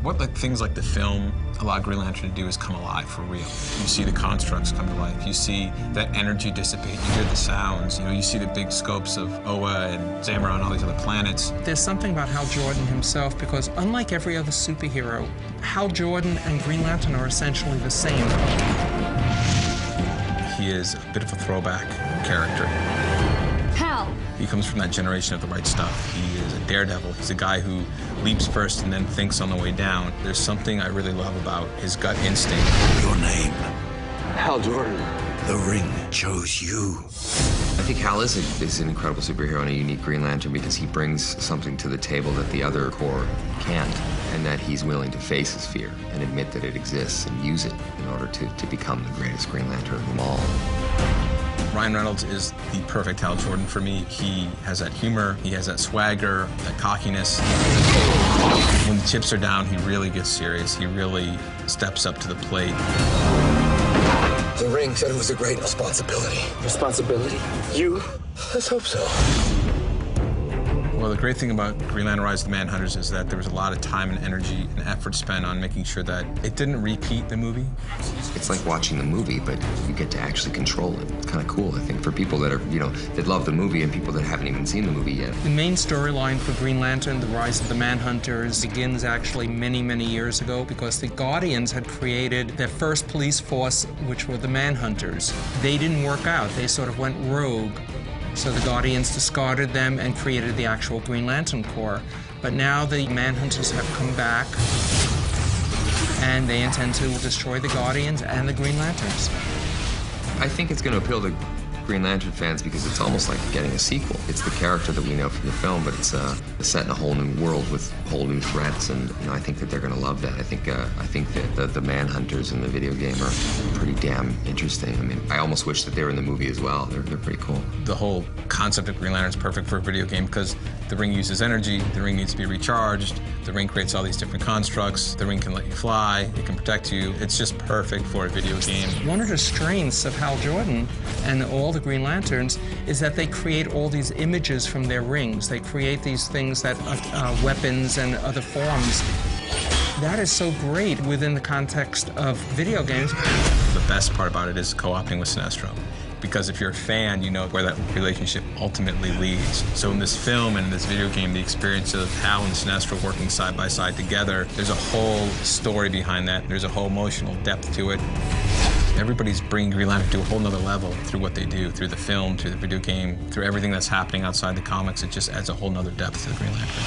What things like the film allow Green Lantern to do is come alive for real. You see the constructs come to life. You see that energy dissipate. You hear the sounds. You see the big scopes of Oa and Zamora and all these other planets. There's something about Hal Jordan himself, because unlike every other superhero, Hal Jordan and Green Lantern are essentially the same. He is a bit of a throwback character. Hal! He comes from that generation of the right stuff. He is a daredevil. He's a guy who leaps first and then thinks on the way down. There's something I really love about his gut instinct. Your name? Hal Jordan. The ring chose you. I think Hal is an incredible superhero and a unique Green Lantern because he brings something to the table that the other Corps can't, and that he's willing to face his fear and admit that it exists and use it in order to become the greatest Green Lantern of them all. Ryan Reynolds is the perfect Hal Jordan for me. He has that humor, he has that swagger, that cockiness. When the chips are down, he really gets serious. He really steps up to the plate. The ring said it was a great responsibility. Responsibility? You? Let's hope so. Well, the great thing about Green Lantern Rise of the Manhunters is that there was a lot of time and energy and effort spent on making sure that it didn't repeat the movie. It's like watching the movie, but you get to actually control it. It's kind of cool, I think, for people that are, that love the movie and people that haven't even seen the movie yet. The main storyline for Green Lantern, The Rise of the Manhunters, begins actually many, many years ago because the Guardians had created their first police force, which were the Manhunters. They didn't work out. They sort of went rogue. So the Guardians discarded them and created the actual Green Lantern Corps. But now the Manhunters have come back, and they intend to destroy the Guardians and the Green Lanterns. I think it's going to appeal to Green Lantern fans because it's almost like getting a sequel. It's the character that we know from the film, but it's set in a whole new world with whole new threats, and I think that they're going to love that. I think that the Manhunters in the video game are pretty damn interesting. I mean, I almost wish that they were in the movie as well. They're pretty cool. The whole concept of Green Lantern is perfect for a video game because the ring uses energy, the ring needs to be recharged, the ring creates all these different constructs, the ring can let you fly, it can protect you. It's just perfect for a video game. One of the strengths of Hal Jordan and all the Green Lanterns is that they create all these images from their rings. They create these things that are weapons and other forms. That is so great within the context of video games. The best part about it is co-opting with Sinestro. Because if you're a fan, you know where that relationship ultimately leads. So in this film and in this video game, the experience of Hal and Sinestro working side by side together, there's a whole story behind that. There's a whole emotional depth to it. Everybody's bringing Green Lantern to a whole nother level through what they do, through the film, through the video game, through everything that's happening outside the comics. It just adds a whole nother depth to the Green Lantern.